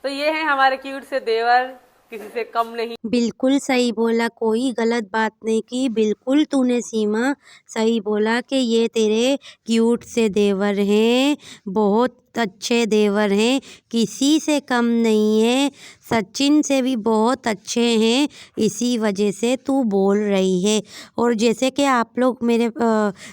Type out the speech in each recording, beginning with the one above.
तो ये है हमारे क्यूट से देवर, किसी से कम नहीं। बिल्कुल सही बोला, कोई गलत बात नहीं की। बिल्कुल तूने सीमा सही बोला कि ये तेरे क्यूट से देवर हैं, बहुत अच्छे देवर हैं, किसी से कम नहीं है, सचिन से भी बहुत अच्छे हैं, इसी वजह से तू बोल रही है। और जैसे कि आप लोग मेरे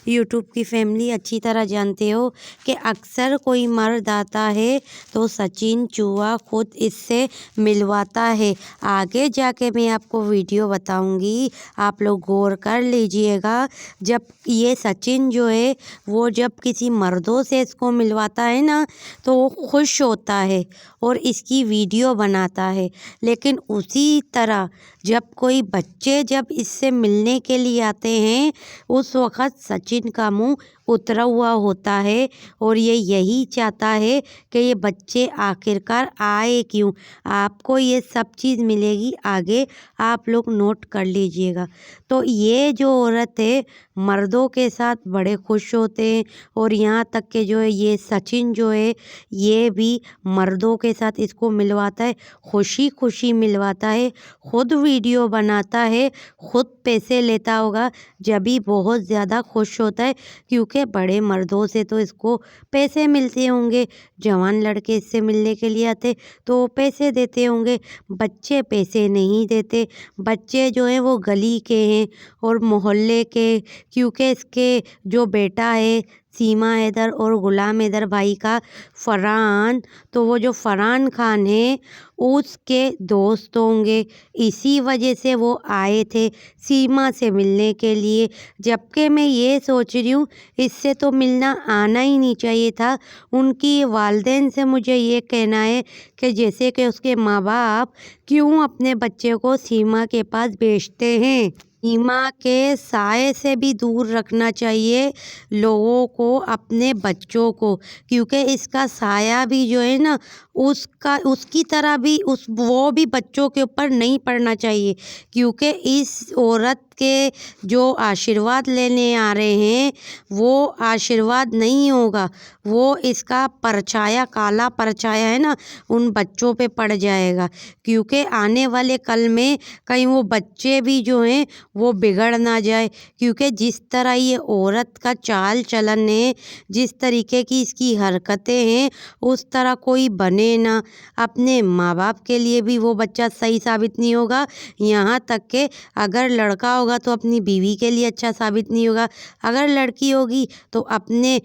यूट्यूब की फैमिली अच्छी तरह जानते हो कि अक्सर कोई मर्द आता है तो सचिन चूहा खुद इससे मिलवाता है। आगे जाके मैं आपको वीडियो बताऊंगी, आप लोग गौर कर लीजिएगा। जब ये सचिन जो है वो जब किसी मर्दों से इसको मिलवाता है ना तो वो खुश होता है और इसकी वीडियो बनाता है। लेकिन उसी तरह जब कोई बच्चे जब इससे मिलने के लिए आते हैं उस वक़्त सचिन का मुंह उतरा हुआ होता है और ये यही चाहता है कि ये बच्चे आखिरकार आए क्यों। आपको ये सब चीज़ मिलेगी आगे, आप लोग नोट कर लीजिएगा। तो ये जो औरत है मर्दों के साथ बड़े खुश होते हैं और यहाँ तक के जो है ये सचिन जो है ये भी मर्दों के साथ इसको मिलवाता है, खुशी खुशी मिलवाता है, खुद वीडियो बनाता है, खुद पैसे लेता होगा जब भी बहुत ज़्यादा खुश होता है, क्योंकि बड़े मर्दों से तो इसको पैसे मिलते होंगे। जवान लड़के इससे मिलने के लिए आते तो पैसे देते होंगे, बच्चे पैसे नहीं देते। बच्चे जो हैं वो गली के हैं और मोहल्ले के, क्योंकि इसके जो बेटा है सीमा हैदर और गुलाम हैदर भाई का फरहान, तो वो जो फरहान खान है उसके दोस्त होंगे, इसी वजह से वो आए थे सीमा से मिलने के लिए। जबकि मैं ये सोच रही हूँ इससे तो मिलना आना ही नहीं चाहिए था। उनकी वालदेन से मुझे ये कहना है कि जैसे कि उसके माँ बाप क्यों अपने बच्चे को सीमा के पास भेजते हैं। सीमा के साए से भी दूर रखना चाहिए लोगों को, अपने बच्चों को, क्योंकि इसका साया भी जो है ना उसका उसकी तरह भी वो भी बच्चों के ऊपर नहीं पड़ना चाहिए। क्योंकि इस औरत के जो आशीर्वाद लेने आ रहे हैं वो आशीर्वाद नहीं होगा, वो इसका परछाया, काला परछाया है ना उन बच्चों पे पड़ जाएगा। क्योंकि आने वाले कल में कहीं वो बच्चे भी जो हैं वो बिगड़ ना जाए। क्योंकि जिस तरह ये औरत का चाल चलन है, जिस तरीके की इसकी हरकतें हैं, उस तरह कोई बने ना। अपने माँ बाप के लिए भी वो बच्चा सही साबित नहीं होगा, यहाँ तक कि अगर लड़का होगा तो अपनी बीवी के लिए अच्छा साबित नहीं होगा, अगर लड़की होगी तो अपने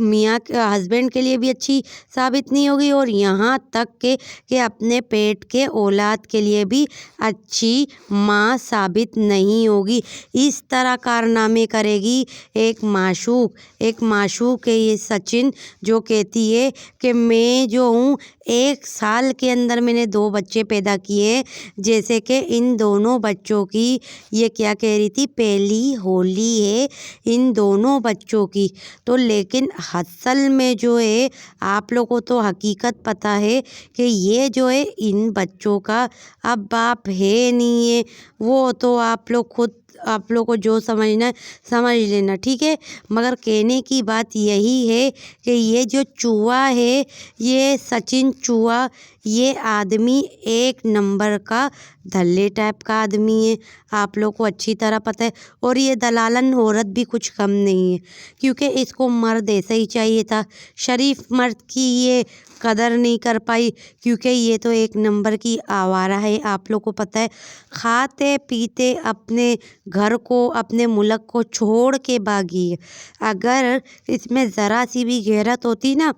मियाँ हस्बैंड के लिए भी अच्छी साबित नहीं होगी, और यहाँ तक कि अपने पेट के औलाद के लिए भी अच्छी माँ साबित नहीं होगी। इस तरह कारनामे करेगी एक माशूक है ये सचिन, जो कहती है कि मैं जो हूँ 1 साल के अंदर मैंने 2 बच्चे पैदा किए। जैसे कि इन दोनों बच्चों की, ये क्या कह रही थी, पहली होली है इन दोनों बच्चों की। तो लेकिन असल में जो है आप लोगों को तो हकीकत पता है कि ये जो है इन बच्चों का अब बाप है नहीं है। वो तो आप लोग खुद, आप लोग को जो समझना है समझ लेना, ठीक है। मगर कहने की बात यही है कि ये जो चूहा है, ये सचिन चूहा, ये आदमी 1 नंबर का धल्ले टाइप का आदमी है, आप लोग को अच्छी तरह पता है। और ये दलालन औरत भी कुछ कम नहीं है, क्योंकि इसको मर्द ऐसा ही चाहिए था। शरीफ मर्द की ये कदर नहीं कर पाई, क्योंकि ये तो 1 नंबर की आवारा है, आप लोग को पता है। खाते पीते अपने घर को, अपने मुल्क को छोड़ के भागी है। अगर इसमें ज़रा सी भी गैरत होती ना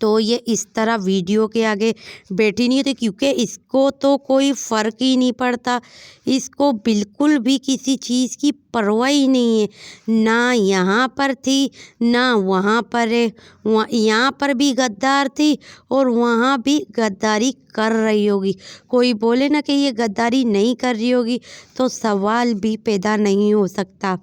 तो ये इस तरह वीडियो के आगे बैठी नहीं होती, क्योंकि इसको तो कोई फ़र्क ही नहीं पड़ता, इसको बिल्कुल भी किसी चीज़ की परवाह ही नहीं है। ना यहाँ पर थी ना वहाँ पर है, यहाँ पर भी गद्दार थी और वहाँ भी गद्दारी कर रही होगी। कोई बोले ना कि ये गद्दारी नहीं कर रही होगी तो सवाल भी पैदा नहीं हो सकता,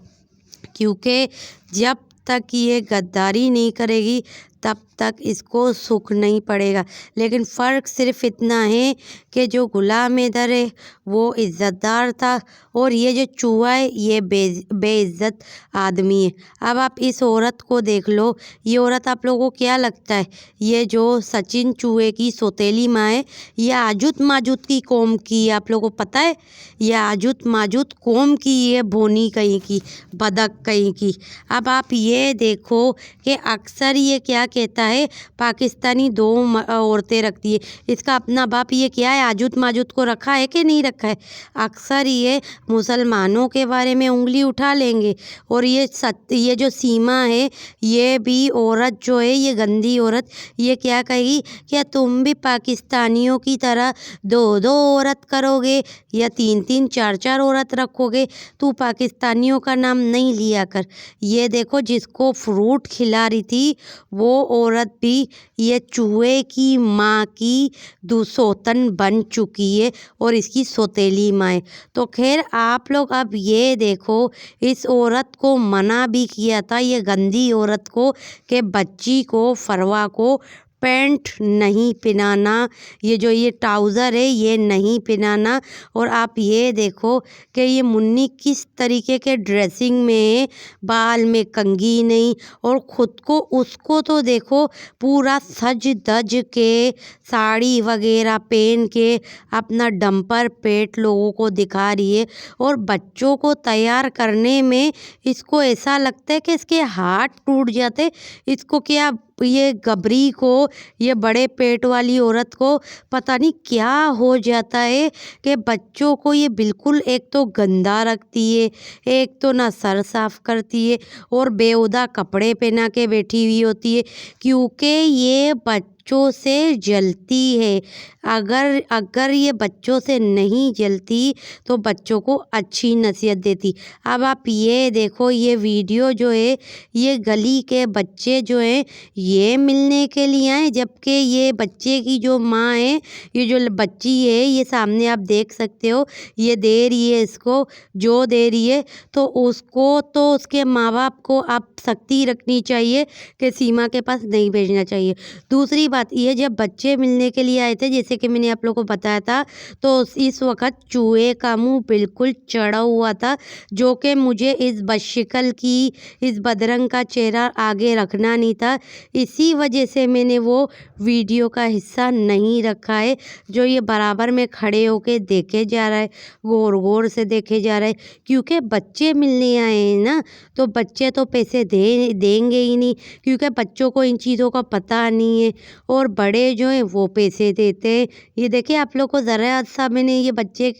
क्योंकि जब तक ये गद्दारी नहीं करेगी तब तक इसको सुख नहीं पड़ेगा। लेकिन फ़र्क सिर्फ इतना है कि जो गुलाम हैदर है वो इज़्ज़तदार था और ये जो चूहा है ये बेइज्जत आदमी है। अब आप इस औरत को देख लो, ये औरत आप लोगों को क्या लगता है? ये जो सचिन चूहे की सौतेली माँ है, ये आजुत माजुत की कौम की है। आप लोगों को पता है? ये आजुत माजुत कौम की, ये भोनी कहीं की, बदक कहीं की। अब आप ये देखो कि अक्सर ये क्या कहता है, पाकिस्तानी दो औरतें रखती है। इसका अपना बाप ये क्या है, आजुत माजुत को रखा है कि नहीं रखा है? अक्सर ये मुसलमानों के बारे में उंगली उठा लेंगे। और ये जो सीमा है, ये भी औरत जो है, ये गंदी औरत, ये क्या कहेगी, क्या तुम भी पाकिस्तानियों की तरह दो दो औरत करोगे या तीन तीन चार चार औरत रखोगे? तू पाकिस्तानियों का नाम नहीं लिया कर। ये देखो, जिसको फ्रूट खिला रही थी वो औरत भी ये चूहे की माँ की दुसौतन बन चुकी है और इसकी सौतेली माँ है। तो खैर आप लोग अब ये देखो, इस औरत को मना भी किया था, ये गंदी औरत को, कि बच्ची को, फरवा को पैंट नहीं पहनाना, ये ट्राउज़र है ये नहीं पहनाना। और आप ये देखो कि ये मुन्नी किस तरीके के ड्रेसिंग में है, बाल में कंघी नहीं, और ख़ुद को, उसको तो देखो पूरा सज धज के साड़ी वगैरह पहन के अपना डंपर पेट लोगों को दिखा रही है। और बच्चों को तैयार करने में इसको ऐसा लगता है कि इसके हाथ टूट जाते। इसको क्या, ये गबरी को, ये बड़े पेट वाली औरत को पता नहीं क्या हो जाता है कि बच्चों को ये बिल्कुल, एक तो गंदा रखती है, एक तो ना सर साफ करती है और बेहुदा कपड़े पहना के बैठी हुई होती है, क्योंकि ये बच्चों से जलती है। अगर ये बच्चों से नहीं जलती तो बच्चों को अच्छी नसीहत देती। अब आप ये देखो, ये वीडियो जो है, ये गली के बच्चे जो हैं ये मिलने के लिए आए, जबकि ये बच्चे की जो माँ है, ये जो बच्ची है, ये सामने आप देख सकते हो, ये दे रही है, इसको जो दे रही है, तो उसको, तो उसके माँ बाप को आप सख्ती रखनी चाहिए कि सीमा के पास नहीं भेजना चाहिए। दूसरी बात ये, जब बच्चे मिलने के लिए आए थे, जैसे कि मैंने आप लोगों को बताया था, तो इस वक्त चूहे का मुंह बिल्कुल चढ़ा हुआ था, जो कि मुझे इस बदशक्ल की, इस बदरंग का चेहरा आगे रखना नहीं था। इसी वजह से मैंने वो वीडियो का हिस्सा नहीं रखा है, जो ये बराबर में खड़े होके देखे जा रहा है, गौर गौर से देखे जा रहा है, क्योंकि बच्चे मिलने आए हैं ना, तो बच्चे तो पैसे देंगे ही नहीं, क्योंकि बच्चों को इन चीज़ों का पता नहीं है, और बड़े जो हैं वो पैसे देते हैं। ये देखिए आप लोग को ज़रा सा, मैंने ये बच्चे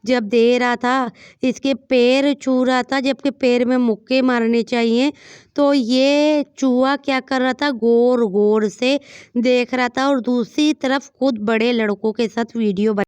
जब दे रहा था, इसके पैर छू रहा था, जबकि पैर में मुक्के मारने चाहिए, तो ये चूहा क्या कर रहा था, गौर गौर से देख रहा था और दूसरी तरफ खुद बड़े लड़कों के साथ वीडियो